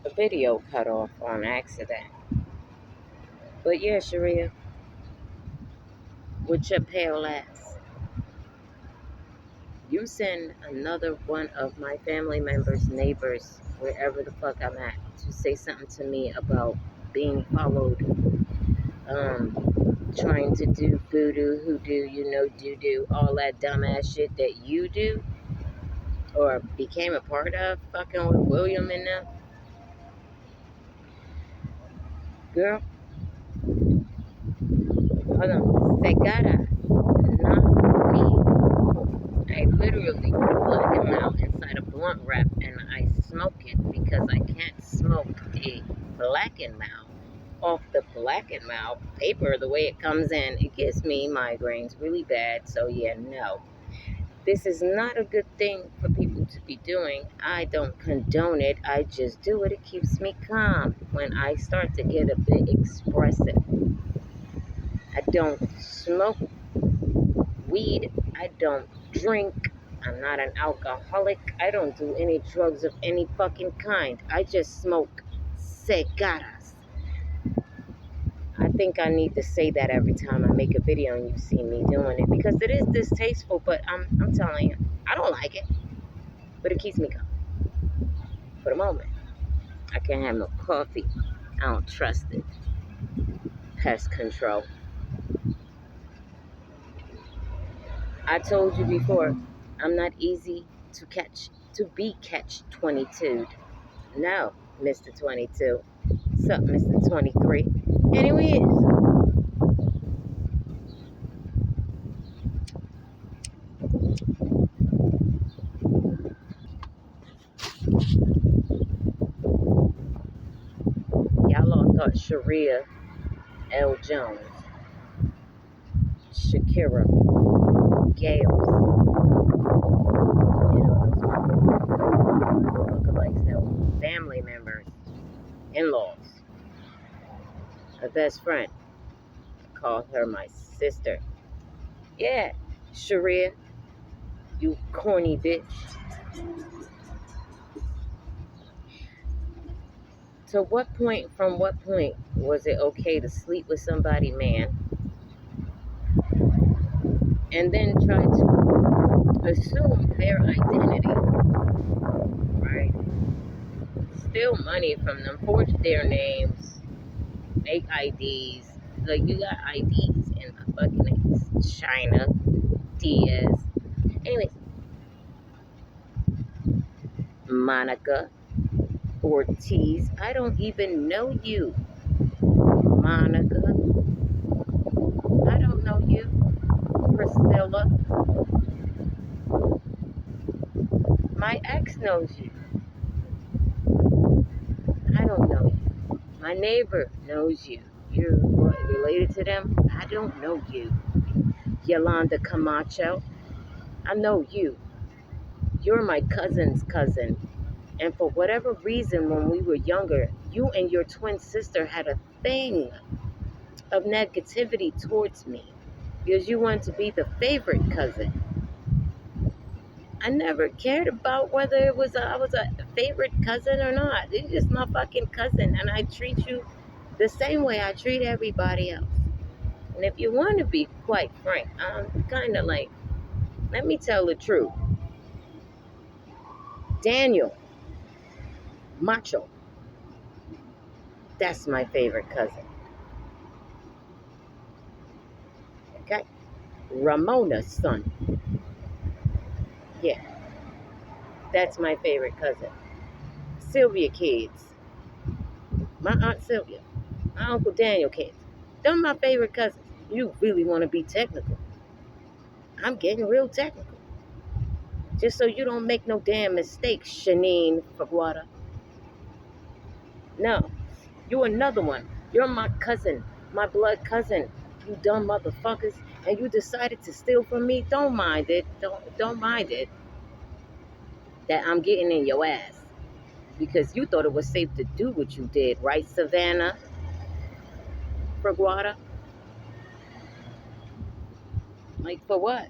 the video cut off on accident. But yeah, Sharia, with your pale ass, you send another one of my family members, neighbors, wherever the fuck I'm at, to say something to me about being followed, trying to do voodoo, hoodoo, doo-doo, all that dumbass shit that you do, or became a part of, fucking with William and them. Girl, hold on. Segara, not me. I literally black them out inside a blunt wrap and I smoke it because I can't smoke a blackened mouth off the blackened mouth paper the way it comes in. It gives me migraines really bad. So yeah, no. This is not a good thing for people to be doing. I don't condone it. I just do it. It keeps me calm when I start to get a bit expressive. I don't smoke weed. I don't drink. I'm not an alcoholic. I don't do any drugs of any fucking kind. I just smoke cigaras. I think I need to say that every time I make a video and you see me doing it because it is distasteful, but I'm telling you, I don't like it, but it keeps me calm for the moment. I can't have no coffee. I don't trust it. Pest control. I told you before, I'm not easy to catch, to be catch 22'd. No, Mr. 22. What's up, Mr. 23? Anyways, y'all all thought Sharia L. Jones, Shakira, Gales, those lookalikes, that were family members, in-laws, a best friend. I called her my sister. Yeah, Sharia, you corny bitch. To what point, from what point was it okay to sleep with somebody, man, and then try to assume their identity, right? Steal money from them, forge their names, make IDs. Like, you got IDs in the fucking China, Diaz. Anyways, Monica Ortiz, I don't even know you. Monica, I don't know you. Priscilla, my ex knows you. I don't know you. My neighbor knows you. You're what, related to them? I don't know you. Yolanda Camacho, I know you. You're my cousin's cousin. And for whatever reason, when we were younger, you and your twin sister had a thing of negativity towards me because you wanted to be the favorite cousin. I never cared about whether I was a favorite cousin or not. You're just my fucking cousin, and I treat you the same way I treat everybody else. And if you want to be quite frank, I'm kind of like, let me tell the truth. Daniel Macho, that's my favorite cousin. Okay? Ramona's son. Yeah, that's my favorite cousin. Sylvia kids. My Aunt Sylvia. My Uncle Daniel kids. They're my favorite cousins. You really want to be technical. I'm getting real technical. Just so you don't make no damn mistakes, Shanine Fraguada. No, you another one. You're my cousin, my blood cousin. You dumb motherfuckers. And you decided to steal from me. Don't mind it. Don't mind it. That I'm getting in your ass. Because you thought it was safe to do what you did, right, Savannah Fraguada? Like, for what?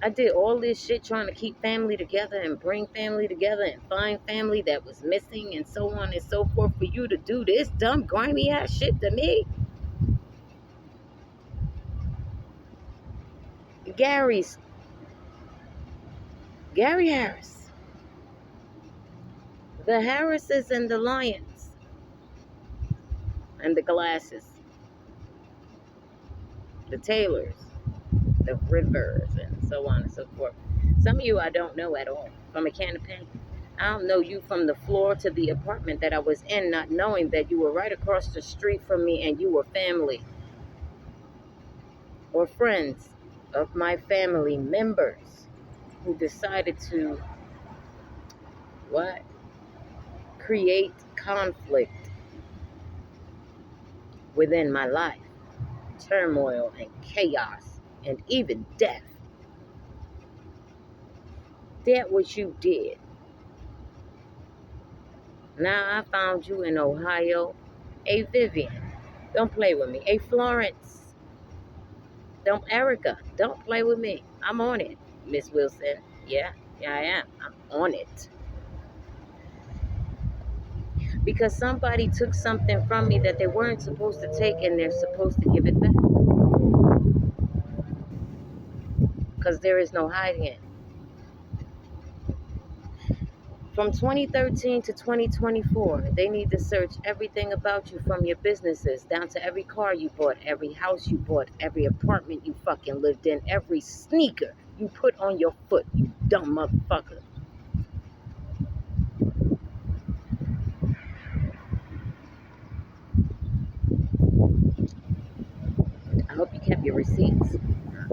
I did all this shit trying to keep family together and bring family together and find family that was missing and so on and so forth for you to do this dumb, grimy ass shit to me? Gary's Gary Harris. The Harrises and the Lions and the Glasses. The Taylors. The Rivers and so on and so forth. Some of you I don't know at all. From a can of paint. I don't know you from the floor to the apartment that I was in, not knowing that you were right across the street from me and you were family or friends of my family members who decided to what? Create conflict within my life, turmoil and chaos and even death. That what you did. Now I found you in Ohio. A Vivian, don't play with me. A Florence, don't Erica, don't play with me. I'm on it, Miss Wilson. Yeah, I am. I'm on it. Because somebody took something from me that they weren't supposed to take and they're supposed to give it back. Because there is no hiding it. From 2013 to 2024, they need to search everything about you, from your businesses down to every car you bought, every house you bought, every apartment you fucking lived in, every sneaker you put on your foot, you dumb motherfucker. I hope you kept your receipts.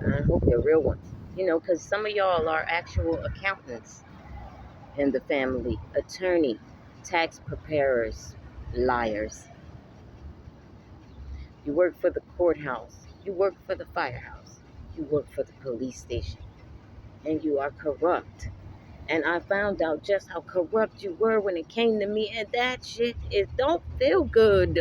I hope they're real ones. You know, because some of y'all are actual accountants in the family, attorney, tax preparers, liars. You work for the courthouse. You work for the firehouse. You work for the police station. And you are corrupt. And I found out just how corrupt you were when it came to me. And that shit don't feel good.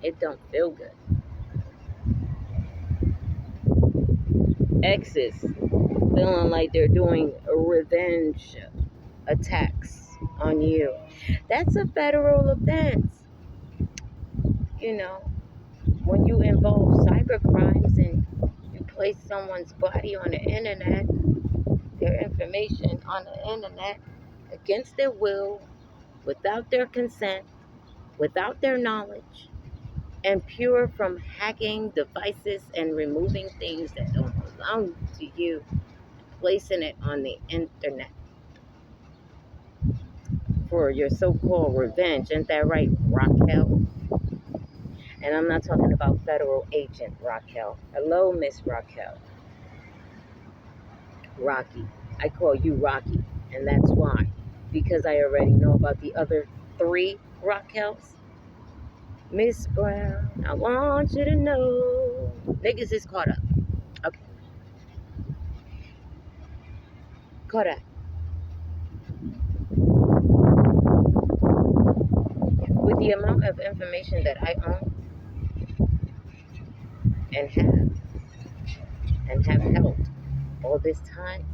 It don't feel good. Exes feeling like they're doing revenge attacks on you. That's a federal offense. You know, when you involve cyber crimes and you place someone's body on the internet, their information on the internet against their will, without their consent, without their knowledge, and pure from hacking devices and removing things that don't belong to you, placing it on the internet for your so-called revenge. Ain't that right, Raquel? And I'm not talking about federal agent Raquel. Hello, Miss Raquel. Rocky. I call you Rocky, and that's why. Because I already know about the other 3 Raquels. Miss Brown, I want you to know. Niggas is caught up. Okay. Caught up. With the amount of information that I own and have held all this time,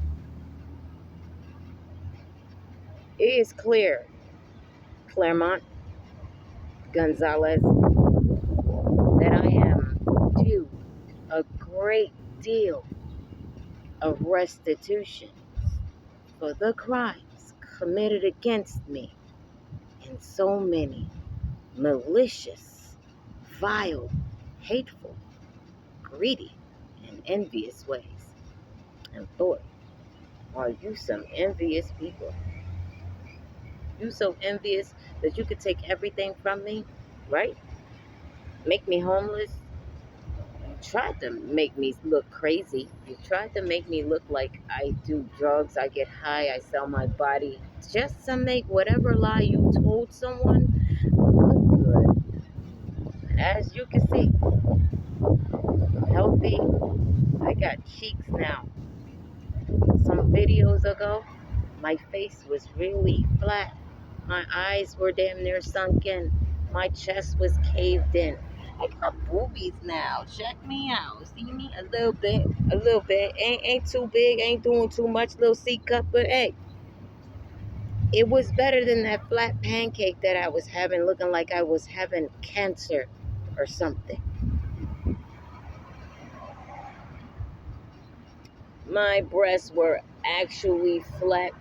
it is clear, Claremont Gonzalez, that I am due a great deal of restitution for the crimes committed against me in so many malicious, vile, hateful, greedy, and envious ways. And Lord, are you some envious people? You so envious that you could take everything from me, right? Make me homeless. You tried to make me look crazy. You tried to make me look like I do drugs, I get high, I sell my body, just to make whatever lie you told someone look good. And as you can see, I'm healthy. I got cheeks now. Some videos ago, my face was really flat. My eyes were damn near sunken. My chest was caved in. I got boobies now. Check me out. See me a little bit, a little bit. Ain't too big. Ain't doing too much. Little C cup, but hey, it was better than that flat pancake that I was having, looking like I was having cancer or something. My breasts were actually flat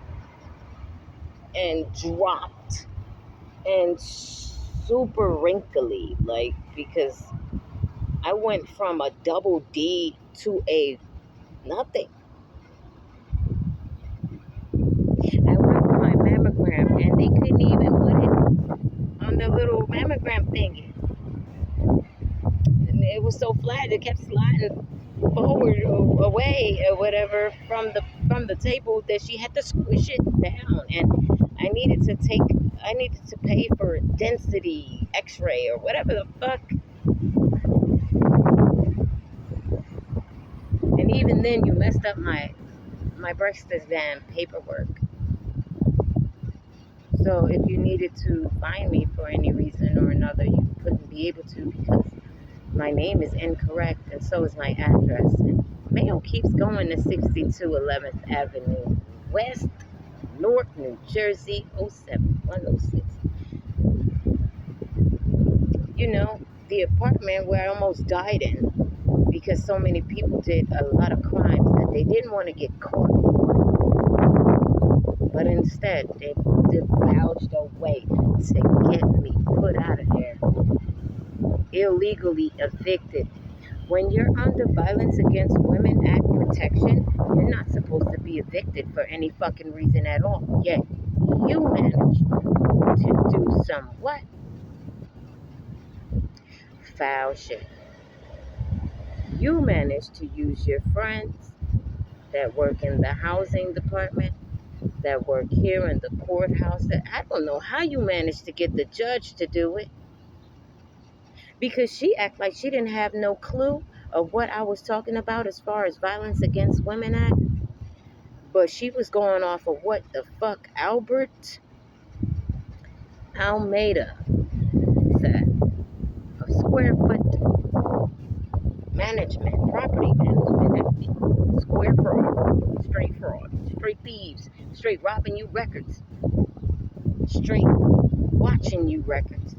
and dropped and super wrinkly, like, because I went from a double D to a nothing. I went for my mammogram and they couldn't even put it on the little mammogram thingy. And it was so flat, it kept sliding forward or away or whatever from the table that she had to squish it down. And I needed to pay for density x-ray or whatever the fuck. And even then you messed up my breast exam paperwork. So if you needed to find me for any reason or another, you couldn't be able to because my name is incorrect and so is my address. And mail keeps going to 62 11th Avenue West, Newark, New Jersey, 07106. You know, the apartment where I almost died in because so many people did a lot of crimes that they didn't want to get caught for. But instead, they gouged a way to get me put out of there. Illegally evicted. When you're under Violence Against Women Act protection, you're not supposed to be evicted for any fucking reason at all. Yet, you managed to do some what? Foul shit. You managed to use your friends that work in the housing department, that work here in the courthouse. That I don't know how you managed to get the judge to do it. Because she acted like she didn't have no clue of what I was talking about as far as Violence Against Women Act. But she was going off of what the fuck Albert Almeida said. Of square foot management, property management, square fraud, straight thieves, straight robbing you records, straight watching you records.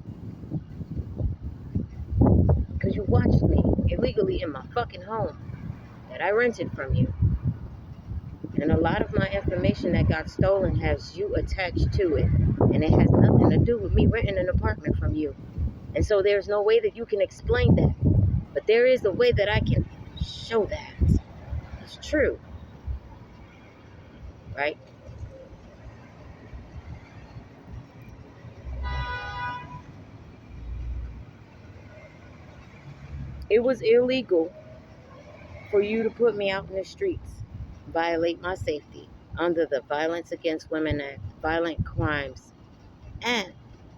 Because you watched me illegally in my fucking home that I rented from you. And a lot of my information that got stolen has you attached to it. And it has nothing to do with me renting an apartment from you. And so there's no way that you can explain that. But there is a way that I can show that. It's true. Right? It was illegal for you to put me out in the streets, violate my safety under the Violence Against Women Act, Violent Crimes, and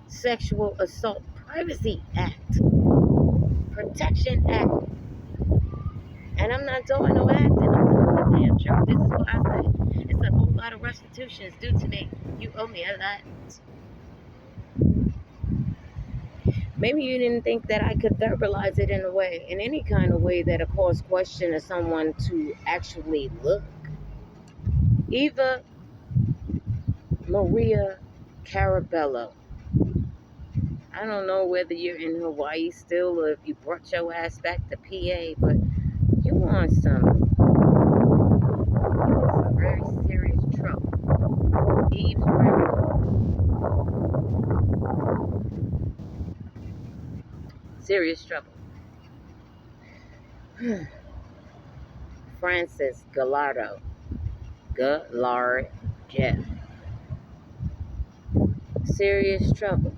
Sexual Assault Privacy Act, Protection Act. And I'm not doing no acting, I'm telling the damn truth. This is what I said. It's a whole lot of restitutions due to me. You owe me a lot. Maybe you didn't think that I could verbalize it in any kind of way that'll cause question to someone to actually look. Eva Maria Carabello. I don't know whether you're in Hawaii still or if you brought your ass back to PA, but you want some very serious trouble. Eve's serious trouble. Francis Gallardo. Jeff. Serious trouble.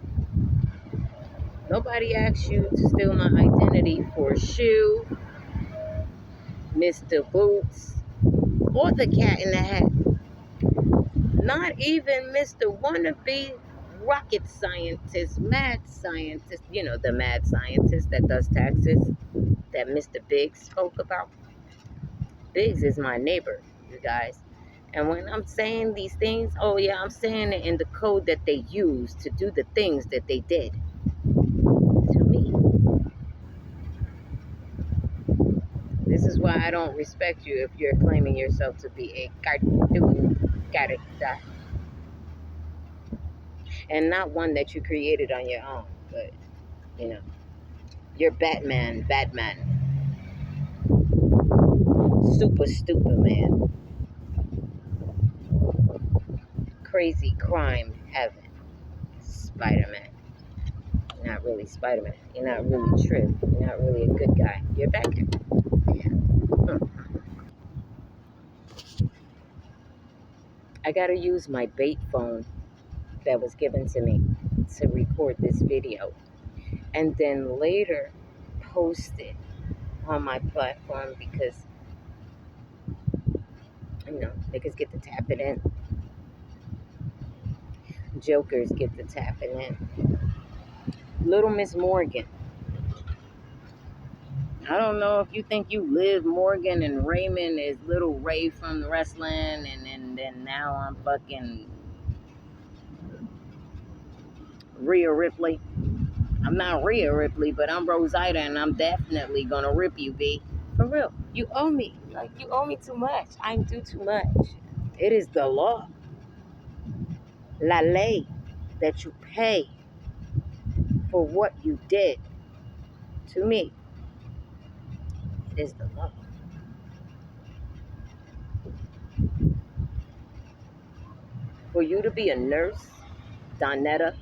Nobody asked you to steal my identity for Shoe, Mr. Boots, or the Cat in the Hat. Not even Mr. Wannabe rocket scientist, mad scientist, you know, the mad scientist that does taxes that Mr. Biggs spoke about. Biggs is my neighbor, you guys. And when I'm saying these things, oh yeah, I'm saying it in the code that they use to do the things that they did to me. This is why I don't respect you if you're claiming yourself to be a cartoon character. And not one that you created on your own, but, you know, you're Batman. Super stupid man. Crazy crime heaven. Spider-Man. You're not really Spider-Man. You're not really true. You're not really a good guy. You're back there. I gotta use my bait phone that was given to me to record this video. And then later post it on my platform because, you know, niggas get to tap it in. Jokers get to tap it in. Little Miss Morgan. I don't know if you think you Liv Morgan and Raymond is Little Ray from the wrestling, and then now I'm fucking Rhea Ripley. I'm not Rhea Ripley, but I'm Rosaida, and I'm definitely gonna rip you, B. For real. You owe me. Like, you owe me too much. I do too much. It is the law. La ley. That you pay for what you did to me. It is the law. For you to be a nurse, Donetta,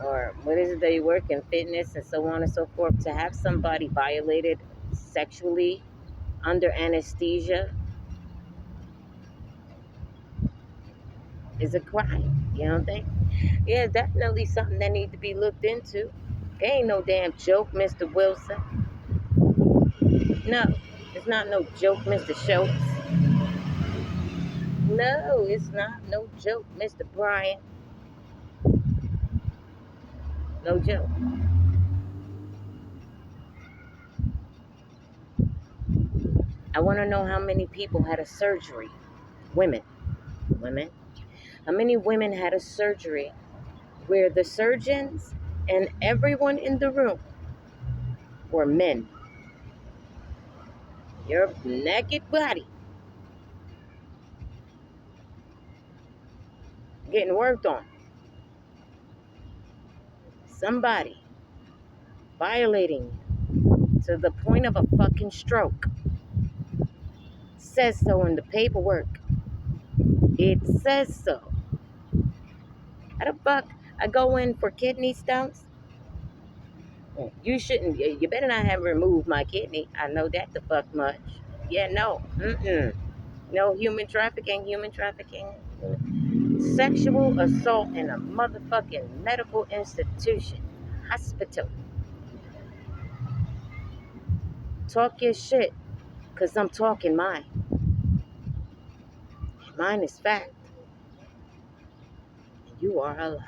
or what is it that you work in, fitness and so on and so forth, to have somebody violated sexually under anesthesia is a crime. You don't think? Yeah, definitely something that needs to be looked into. It ain't no damn joke, Mr. Wilson. No, it's not no joke, Mr. Schultz. No, it's not no joke, Mr. Bryan. No joke. I want to know how many people had a surgery. Women. How many women had a surgery where the surgeons and everyone in the room were men? Your naked body getting worked on. Somebody violating you to the point of a fucking stroke. Says so in the paperwork. It says so. How the fuck I go in for kidney stones? You shouldn't. You better not have removed my kidney. I know that the fuck much. Yeah, no. No human trafficking. Sexual assault in a motherfucking medical institution. Hospital. Talk your shit. Because I'm talking mine. Mine is fact. And you are a liar.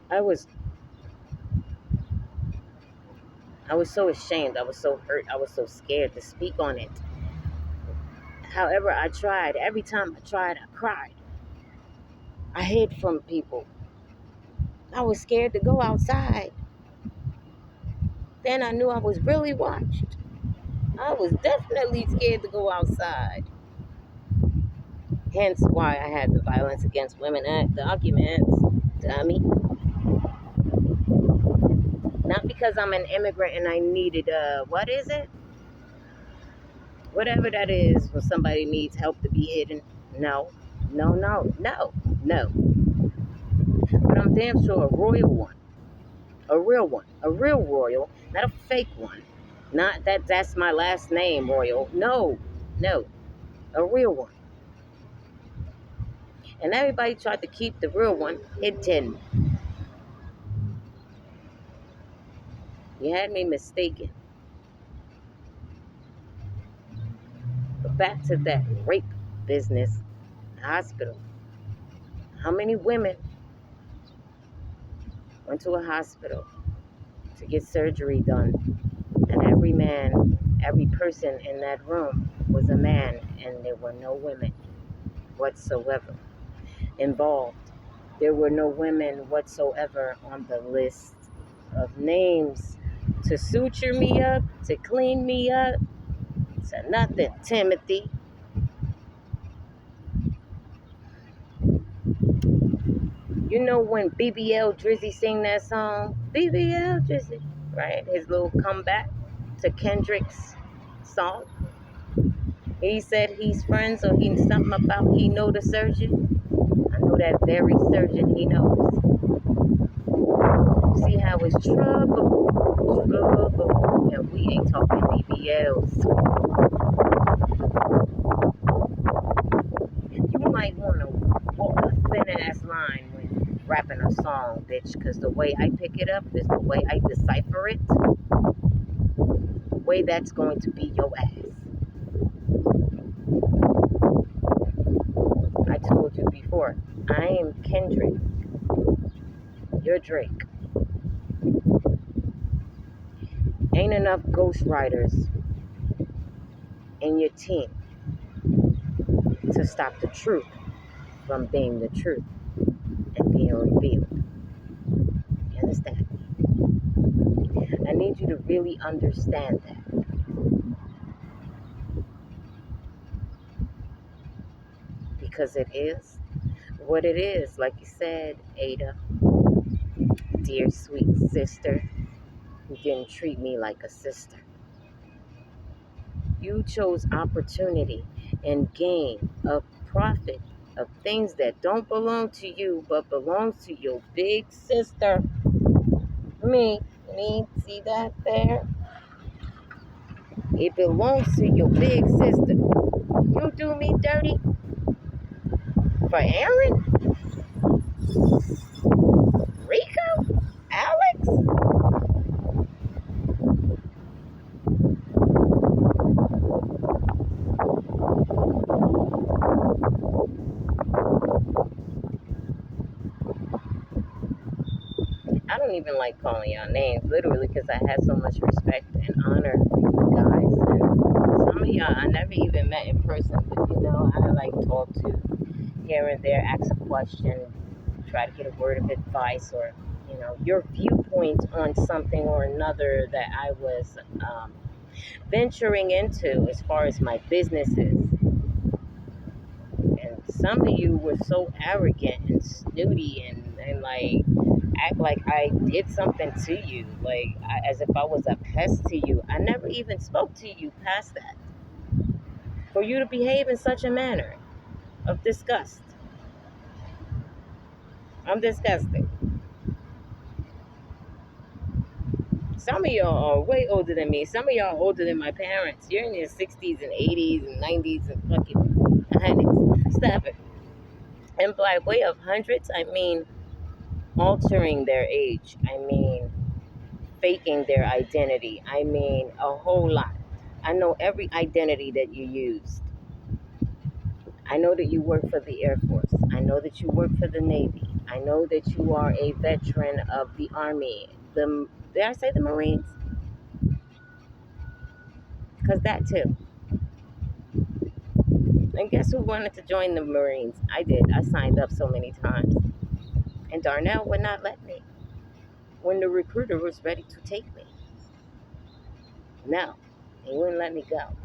I was so ashamed. I was so hurt. I was so scared to speak on it. However, I tried. Every time I tried, I cried. I hid from people. I was scared to go outside. Then I knew I was really watched. I was definitely scared to go outside. Hence why I had the Violence Against Women Act documents, dummy. Not because I'm an immigrant and I needed, what is it? Whatever that is when somebody needs help to be hidden. No. But I'm damn sure a royal one. A real one. A real royal. Not a fake one. Not that's my last name, royal. No. A real one. And everybody tried to keep the real one hidden. You had me mistaken. But back to that rape business, hospital. How many women went to a hospital to get surgery done, and every man Every person in that room was a man, and there were no women whatsoever involved. There were no women whatsoever on the list of names to suture me up, to clean me up, to nothing, Timothy. You know when BBL Drizzy sang that song? BBL Drizzy, right? His little comeback to Kendrick's song. He said he's friends or he's something about he know the surgeon. I know that very surgeon he knows. See how it's trouble, and we ain't talking BBLs. You might want to walk a thin ass line when rapping a song, bitch, because the way I pick it up is the way I decipher it. The way that's going to be your ass. I told you before, I am Kendrick. You're Drake. Ain't enough ghostwriters in your team to stop the truth from being the truth and being revealed. You understand? I need you to really understand that. Because it is what it is. Like you said, Ada, dear sweet sister, you didn't treat me like a sister. You chose opportunity and gain of profit of things that don't belong to you but belongs to your big sister. Me, see that there? It belongs to your big sister. You do me dirty for Aaron, Rico, Alex. I don't even like calling y'all names, literally, because I had so much respect and honor for you guys. And some of y'all I never even met in person, but you know, I like talk to here and there, ask a question, try to get a word of advice, or you know, your viewpoint on something or another that I was venturing into as far as my business is. And some of you were so arrogant and snooty and like act like I did something to you, like as if I was a pest to you. I never even spoke to you past that. For you to behave in such a manner of disgust. I'm disgusted. Some of y'all are way older than me. Some of y'all are older than my parents. You're in your 60s and 80s and 90s and fucking 100s. Stop it. And by way of hundreds, I mean altering their age. I mean faking their identity. I mean a whole lot. I know every identity that you used. I know that you work for the Air Force. I know that you work for the Navy. I know that you are a veteran of the Army. Did I say the Marines? Because that too. And guess who wanted to join the Marines? I did. I signed up so many times. And Darnell would not let me when the recruiter was ready to take me. No, he wouldn't let me go.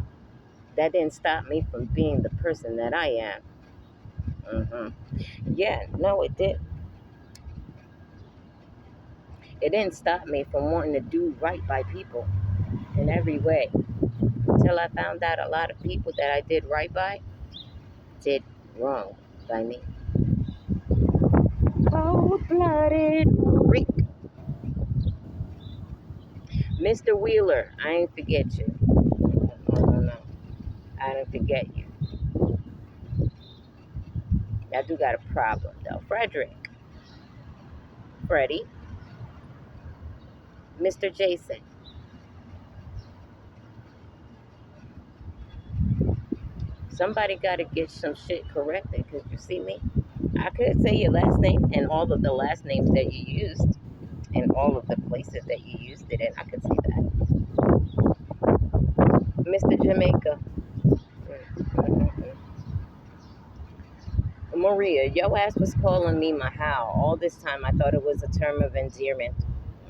That didn't stop me from being the person that I am. Yeah, no, it did. It didn't stop me from wanting to do right by people in every way. Until I found out a lot of people that I did right by did wrong by me. Cold-blooded Rick. Mr. Wheeler, I ain't forget you. No. I didn't forget you. I do got a problem, though. Frederick. Freddie. Mr. Jason. Somebody got to get some shit corrected, because you see me? I could say your last name and all of the last names that you used and all of the places that you used it in. I could say that. Mr. Jamaica. Maria, your ass was calling me Mahal. All this time I thought it was a term of endearment,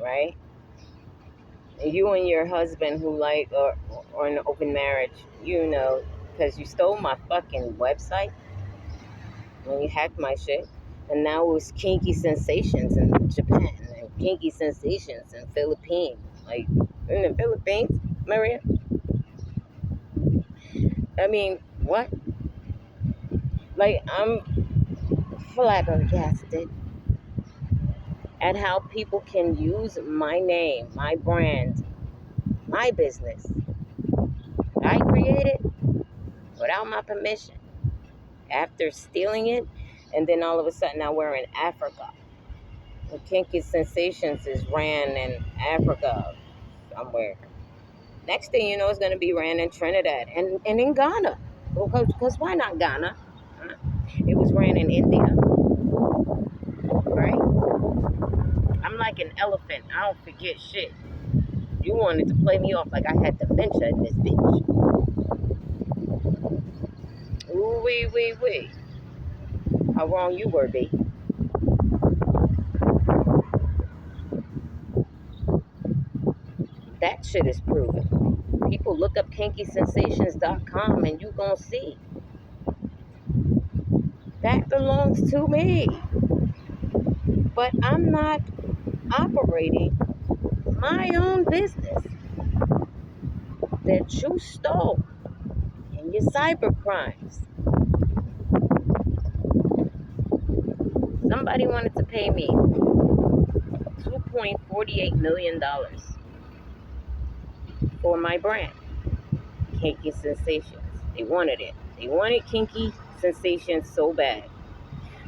right? You and your husband who or an open marriage, because you stole my fucking website when you hacked my shit. And now it was kinky sensations in Japan and kinky sensations in Philippines. Like, in the Philippines, Maria? I mean, what? Like, I'm flabbergasted at how people can use my name, my brand, my business I created without my permission. After stealing it, and then all of a sudden now we're in Africa. The Kinky Sensations is ran in Africa somewhere. Next thing you know, it's going to be ran in Trinidad and in Ghana. Because why not Ghana? It was ran in India, right? I'm like an elephant. I don't forget shit. You wanted to play me off like I had dementia in this bitch. Ooh, wee. How wrong you were, B. That shit is proven. People look up kinkysensations.com and you gonna see. That belongs to me. But I'm not operating my own business that you stole in your cyber crimes. Somebody wanted to pay me $2.48 million for my brand, Kinky Sensations. They wanted it. They wanted Kinky Sensations so bad.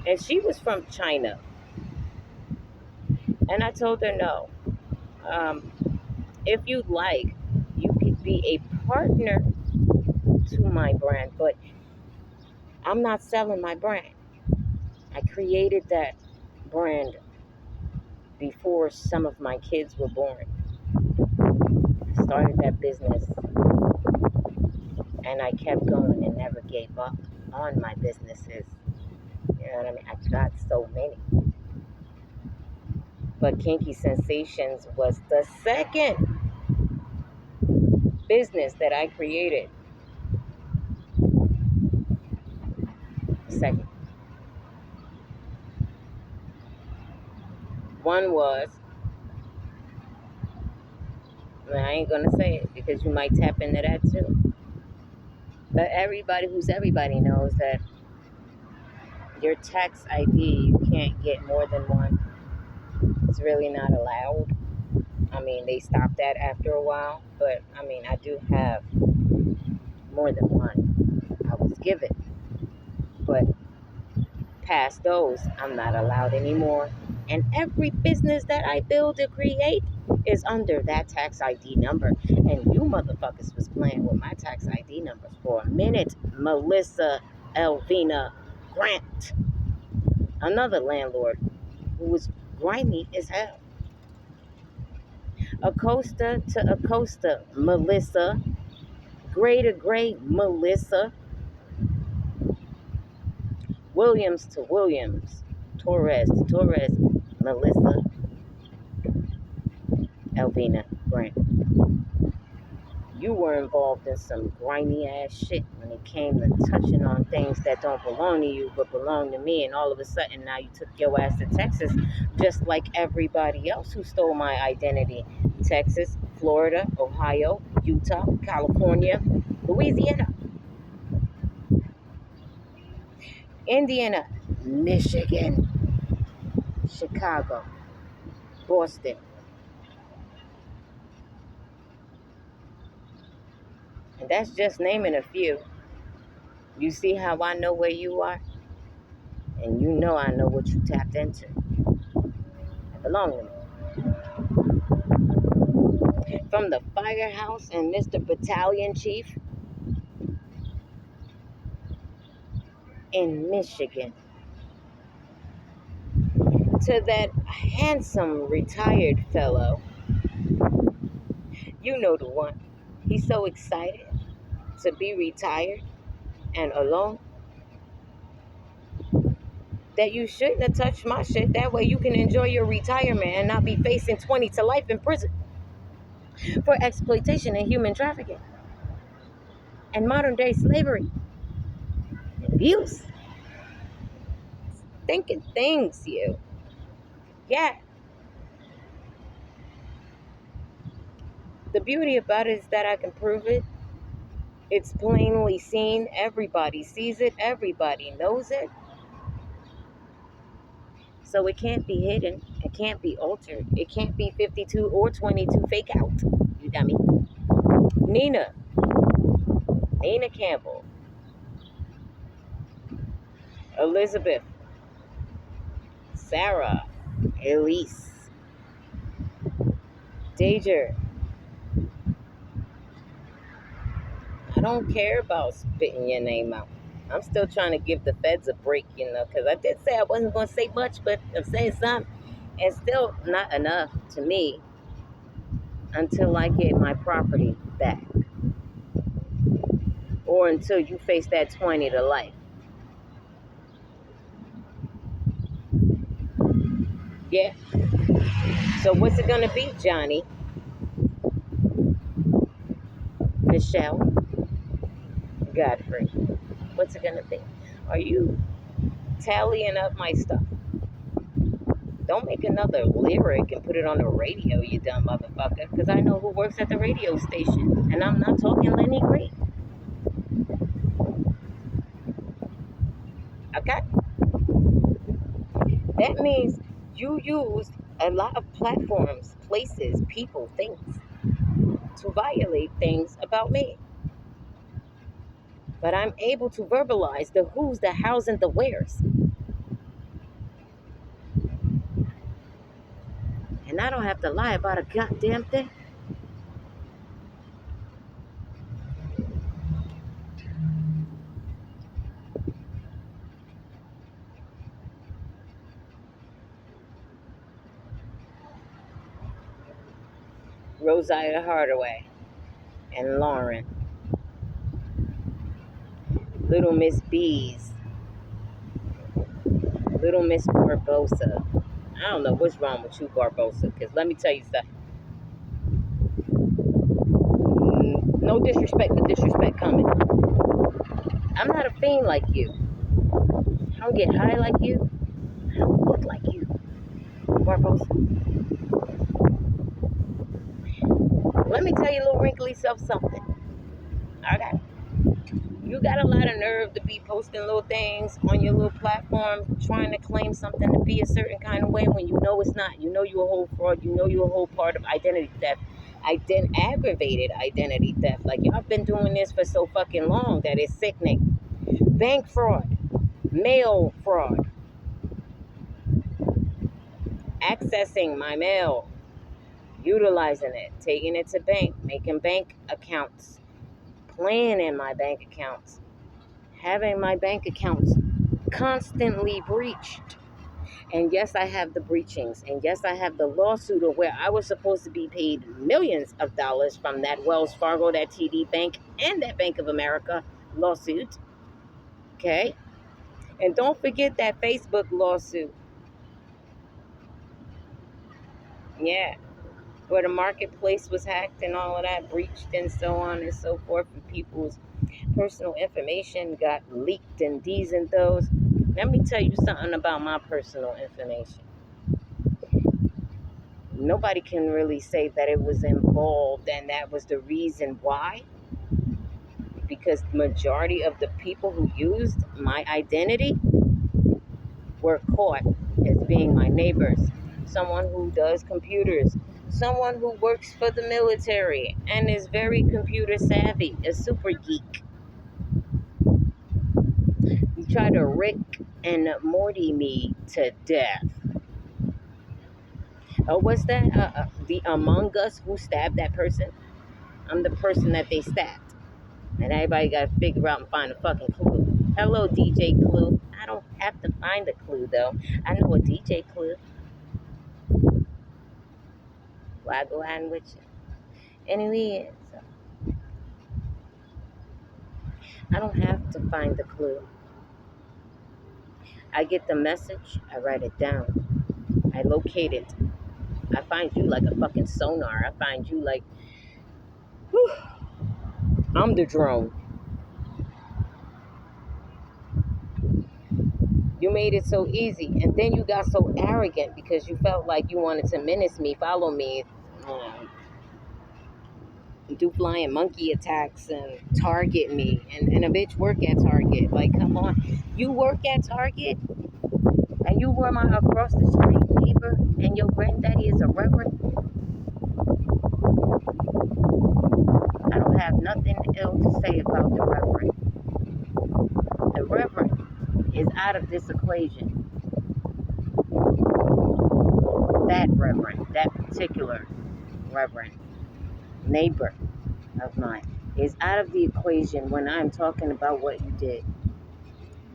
And she was from China. And I told her no. If you'd like, you could be a partner to my brand, but I'm not selling my brand. I created that brand before some of my kids were born. I started that business and I kept going and never gave up on my businesses. You know what I mean? I got so many. But Kinky Sensations was the second business that I created. Second. One was, I ain't gonna say it because you might tap into that too. But everybody who's everybody knows that your tax ID, you can't get more than one. It's really not allowed. I mean, they stopped that after a while, but I mean, I do have more than one. I was given, but past those, I'm not allowed anymore. And every business that I build or create is under that tax ID number. And you motherfuckers was playing with my tax ID numbers for a minute. Melissa Elvina Grant, another landlord who was grimy as hell. Acosta to Acosta, Melissa. Gray to Gray, Melissa. Williams to Williams. Torres to Torres, Melissa Elvina Grant. You were involved in some grimy ass shit when it came to touching on things that don't belong to you but belong to me, and all of a sudden now you took your ass to Texas just like everybody else who stole my identity. Texas, Florida, Ohio, Utah, California, Louisiana, Indiana, Michigan, Chicago, Boston. And that's just naming a few. You see how I know where you are? And you know I know what you tapped into. It belongs to me. From the firehouse and Mr. Battalion Chief in Michigan to that handsome retired fellow. You know the one. He's so excited to be retired and alone, that you shouldn't have touched my shit. That way you can enjoy your retirement and not be facing 20 to life in prison for exploitation and human trafficking and modern day slavery and abuse. Thinking things, you. Yeah. The beauty about it is that I can prove it. It's plainly seen. Everybody sees it. Everybody knows it. So it can't be hidden. It can't be altered. It can't be 52 or 22 fake out. You dummy. Nina. Nina Campbell. Elizabeth. Sarah. Elise. Danger. I don't care about spitting your name out. I'm still trying to give the feds a break, because I did say I wasn't going to say much, but I'm saying something. It's still not enough to me until I get my property back or until you face that 20 to life. Yeah. So what's it going to be, Johnny? Michelle? Godfrey? What's it going to be? Are you tallying up my stuff? Don't make another lyric and put it on the radio, you dumb motherfucker, because I know who works at the radio station, and I'm not talking Lenny Green. Okay? That means you used a lot of platforms, places, people, things to violate things about me. But I'm able to verbalize the who's, the hows, and the wheres. And I don't have to lie about a goddamn thing. Rosaida Hardaway and Lauren. Little Miss Bees. Little Miss Barbosa. I don't know what's wrong with you, Barbosa, because let me tell you something. No disrespect, but disrespect coming. I'm not a fiend like you. I don't get high like you. I don't look like you, Barbosa. Let me tell you a little wrinkly self something. Okay? You got a lot of nerve to be posting little things on your little platform, trying to claim something to be a certain kind of way when you know it's not. You know you're a whole fraud. You know you're a whole part of identity theft. Aggravated identity theft. Like, y'all been doing this for so fucking long that it's sickening. Bank fraud. Mail fraud. Accessing my mail. Utilizing it. Taking it to bank. Making bank accounts. Playing in my bank accounts. Having my bank accounts constantly breached. And yes, I have the breachings. And yes, I have the lawsuit of where I was supposed to be paid millions of dollars from that Wells Fargo, that TD Bank, and that Bank of America lawsuit. Okay? And don't forget that Facebook lawsuit. Yeah. Where the marketplace was hacked and all of that, breached and so on and so forth. And people's personal information got leaked and these and those. Let me tell you something about my personal information. Nobody can really say that it was involved and that was the reason why, because the majority of the people who used my identity were caught as being my neighbors, someone who does computers, someone who works for the military and is very computer savvy, a super geek. You try to Rick and Morty me to death. Oh, what's that? The Among Us who stabbed that person? I'm the person that they stabbed. And everybody got to figure out and find a fucking clue. Hello, DJ Clue. I don't have to find a clue, though. I know a DJ Clue. Well, I go on with you. Anyway, so I don't have to find the clue. I get the message, I write it down, I locate it. I find you like a fucking sonar. I find you like, whew, I'm the drone. You made it so easy, and then you got so arrogant because you felt like you wanted to menace me, follow me, do flying monkey attacks and target me, and a bitch work at Target. Like, come on, you work at Target, and you were my across the street neighbor, and your granddaddy is a reverend. I don't have nothing ill to say about the reverend. The reverend is out of this equation. That reverend, that particular reverend, neighbor of mine, is out of the equation when I'm talking about what you did.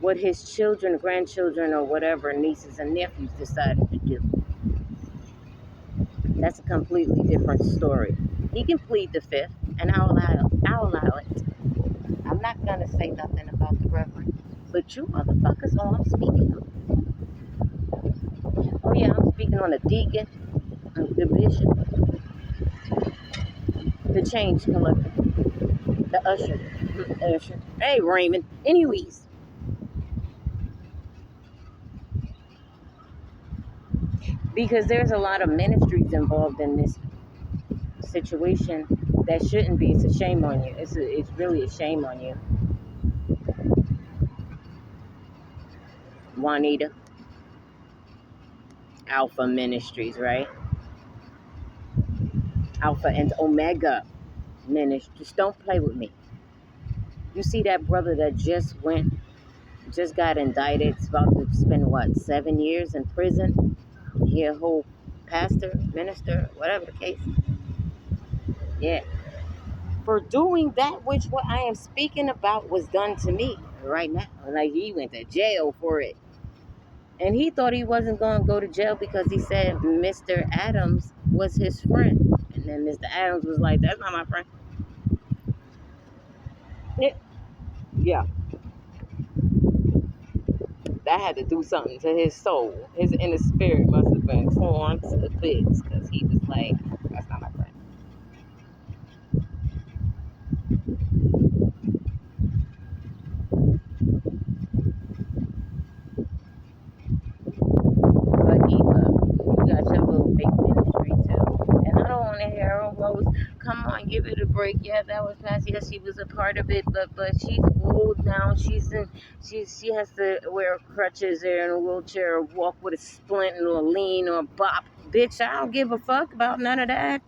What his children, grandchildren, or whatever, nieces and nephews decided to do. That's a completely different story. He can plead the fifth, and I'll allow it. I'm not going to say nothing about the reverend. But you motherfuckers, all I'm speaking on. Oh yeah, I'm speaking on the deacon, the bishop, the change collector, the usher. Hey, Raymond. Anyways, because there's a lot of ministries involved in this situation that shouldn't be. It's a shame on you. It's really a shame on you. Juanita, Alpha Ministries, right? Alpha and Omega Ministries. Don't play with me. You see that brother that just got indicted. It's about to spend, what, 7 years in prison? He a whole pastor, minister, whatever the case. Yeah. For doing that which what I am speaking about was done to me right now. Like, he went to jail for it. And he thought he wasn't going to go to jail because he said Mr. Adams was his friend. And then Mr. Adams was like, that's not my friend. Yeah. That had to do something to his soul. His inner spirit must have been torn to the bits because he was like, that's not my friend. But you got your little fake ministry too. And I don't want to hear her Rose, come on, give it a break. Yeah, that was past. Yes, she was a part of it, but she's old now. She has to wear crutches or in a wheelchair or walk with a splint or a lean or a bop. Bitch, I don't give a fuck about none of that.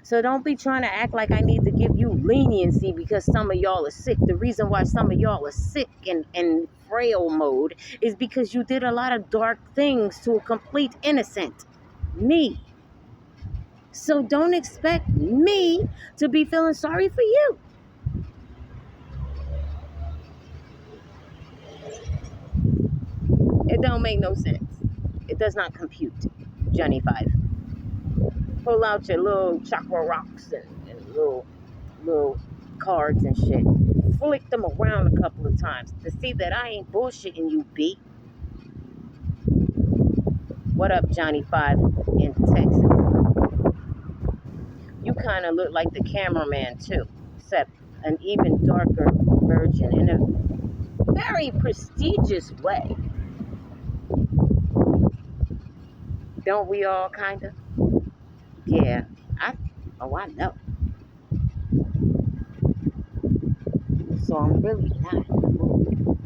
So don't be trying to act like I need to give you leniency because some of y'all are sick. The reason why some of y'all are sick and frail mode is because you did a lot of dark things to a complete innocent. Me. So don't expect me to be feeling sorry for you. It don't make no sense. It does not compute. Johnny 5. Pull out your little chakra rocks and little cards and shit. Flick them around a couple of times to see that I ain't bullshitting you, B. What up, Johnny 5 in Texas? You kind of look like the cameraman too, except an even darker version in a very prestigious way. Don't we all kind of? Yeah, I know. So I'm really not in the mood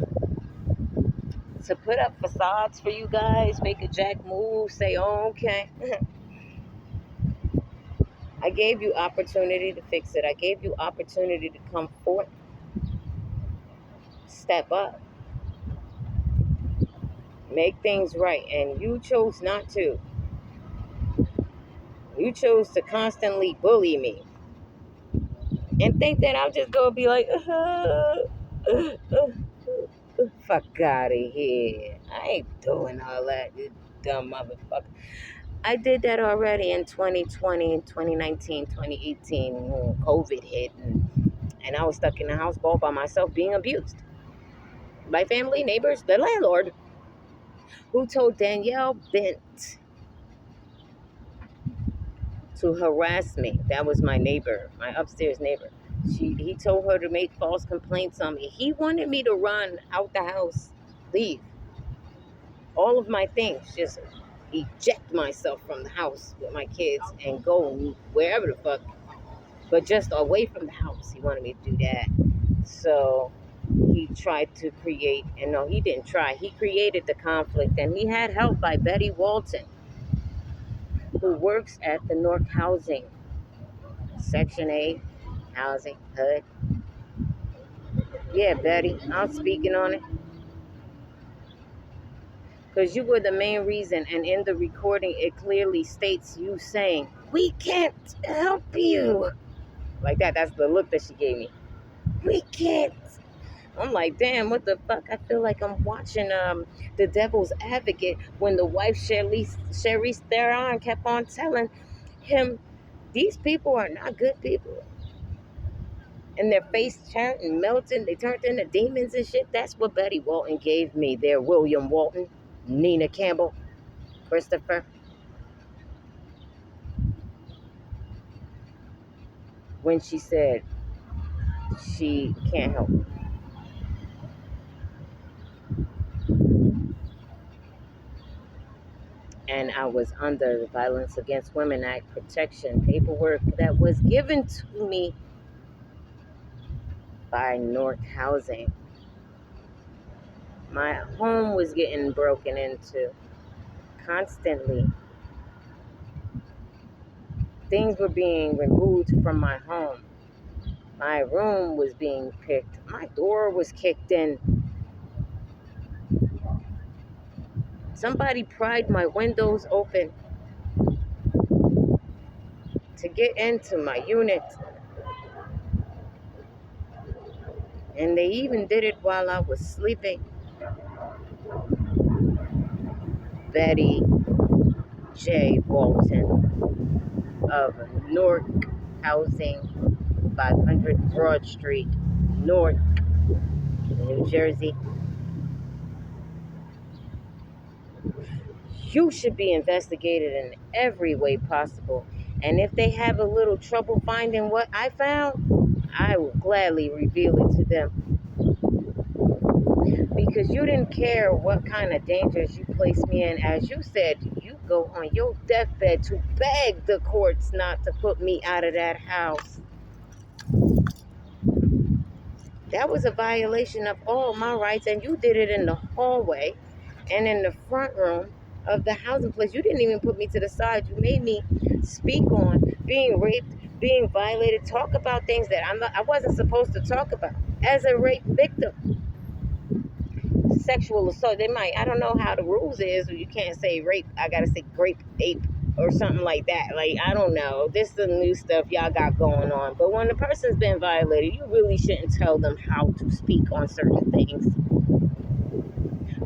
to put up facades for you guys, make a jack move, say, oh, okay. I gave you opportunity to fix it. I gave you opportunity to come forth, step up, make things right, and you chose not to. You chose to constantly bully me and think that I'm just gonna be like, fuck out of here. I ain't doing all that, you dumb motherfucker. I did that already in 2020, 2019, 2018, when COVID hit, And I was stuck in the house all by myself being abused by family, neighbors, the landlord, who told Danielle Bent to harass me. That was my neighbor, my upstairs neighbor. He told her to make false complaints on me. He wanted me to run out the house, leave all of my things, just eject myself from the house with my kids and go wherever the fuck, but just away from the house. He wanted me to do that. So he tried to create, and no, he didn't try. He created the conflict, and he had help by Betty Walton, who works at the North Housing, Section 8, Housing, HUD. Yeah, Betty, I'm speaking on it. Because you were the main reason, and in the recording, it clearly states you saying, "We can't help you." Like that. That's the look that she gave me. We can't. I'm like, damn, what the fuck? I feel like I'm watching The Devil's Advocate when the wife, Charlize Theron, kept on telling him, these people are not good people. And their face turned and melted. They turned into demons and shit. That's what Betty Walton gave me there. William Walton, Nina Campbell, Christopher. When she said she can't help. And I was under the Violence Against Women Act protection paperwork that was given to me by North Housing. My home was getting broken into constantly. Things were being removed from my home. My room was being picked. My door was kicked in. Somebody pried my windows open to get into my unit. And they even did it while I was sleeping. Betty J. Walton of North Housing, 500 Broad Street, North, New Jersey. You should be investigated in every way possible. And if they have a little trouble finding what I found, I will gladly reveal it to them. Because you didn't care what kind of dangers you placed me in. As you said, you go on your deathbed to beg the courts not to put me out of that house. That was a violation of all my rights, and you did it in the hallway and in the front room of the housing place. You didn't even put me to the side. You made me speak on being raped, being violated, talk about things that I wasn't supposed to talk about as a rape victim. Sexual assault. I don't know how the rules is. You can't say rape. I gotta say grape ape or something like that. Like, I don't know. This is the new stuff y'all got going on. But when the person's been violated, you really shouldn't tell them how to speak on certain things.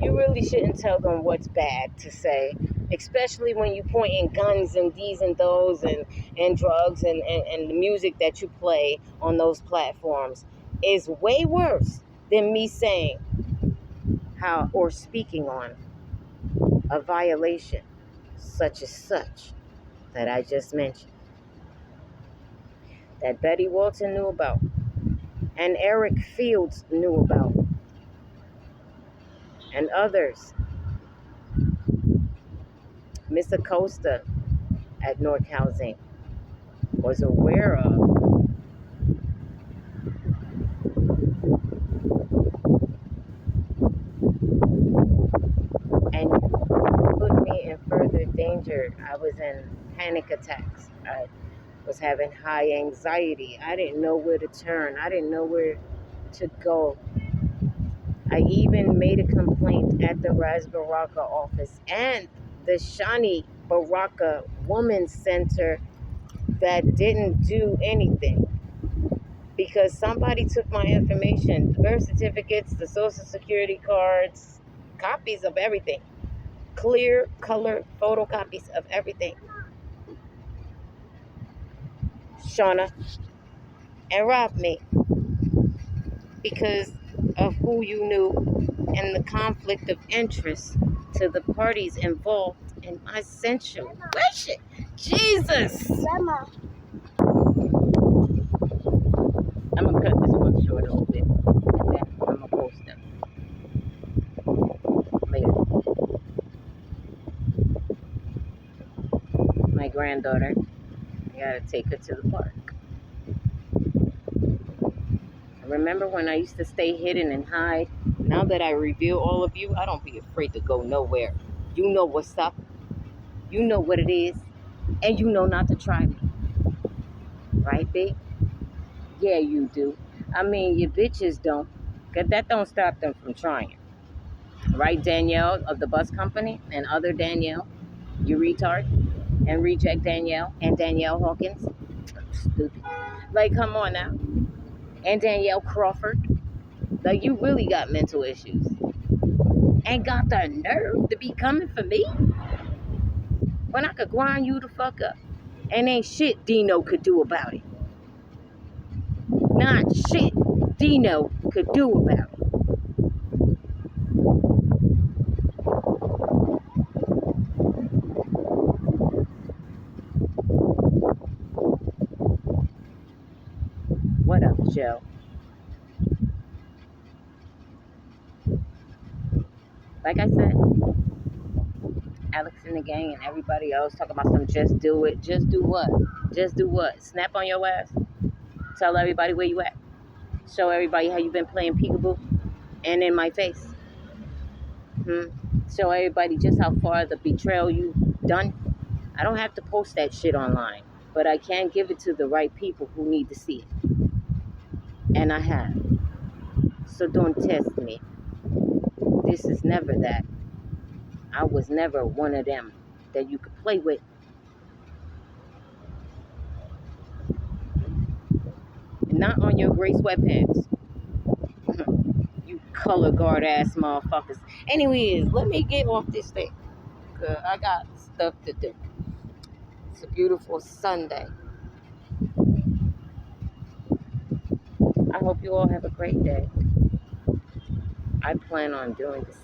You really shouldn't tell them what's bad to say, especially when you point in guns and these and those and drugs and the music that you play on those platforms is way worse than me saying how or speaking on a violation such as such that I just mentioned, that Betty Walton knew about and Eric Fields knew about and others. Miss Acosta at North Housing was aware of. And put me in further danger. I was in panic attacks. I was having high anxiety. I didn't know where to turn. I didn't know where to go. I even made a complaint at the Raz Baraka office and the Shani Baraka Women's Center that didn't do anything because somebody took my information, the birth certificates, the social security cards, copies of everything, clear color photocopies of everything. Shauna, and robbed me. because of who you knew and the conflict of interest to the parties involved in my sensual worship. Jesus! Grandma. I'm gonna cut this one short a little bit, and then I'm gonna post them later. My granddaughter, I gotta take her to the park. Remember when I used to stay hidden and hide? Now that I reveal all of you, I don't be afraid to go nowhere. You know what's up. You know what it is. And you know not to try me. Right, babe? Yeah, you do. I mean, your bitches don't. Because that don't stop them from trying. Right, Danielle of the bus company? And other Danielle? You retard? And reject Danielle? And Danielle Hawkins? Stupid. Like, come on now. And Danielle Crawford? Like, you really got mental issues. And got the nerve to be coming for me when I could grind you the fuck up. And ain't shit Dino could do about it. Not shit Dino could do about it. What up, Joe? Like I said, Alex and the gang and everybody else talking about some just do it. Just do what? Just do what? Snap on your ass? Tell everybody where you at? Show everybody how you been playing peekaboo and in my face? Show everybody just how far the betrayal you done? I don't have to post that shit online, but I can give it to the right people who need to see it. And I have. So don't test me. This is never that. I was never one of them that you could play with. Not on your gray sweatpants. You color guard ass motherfuckers. Anyways, let me get off this thing. Cause I got stuff to do. It's a beautiful Sunday. I hope you all have a great day. I plan on doing this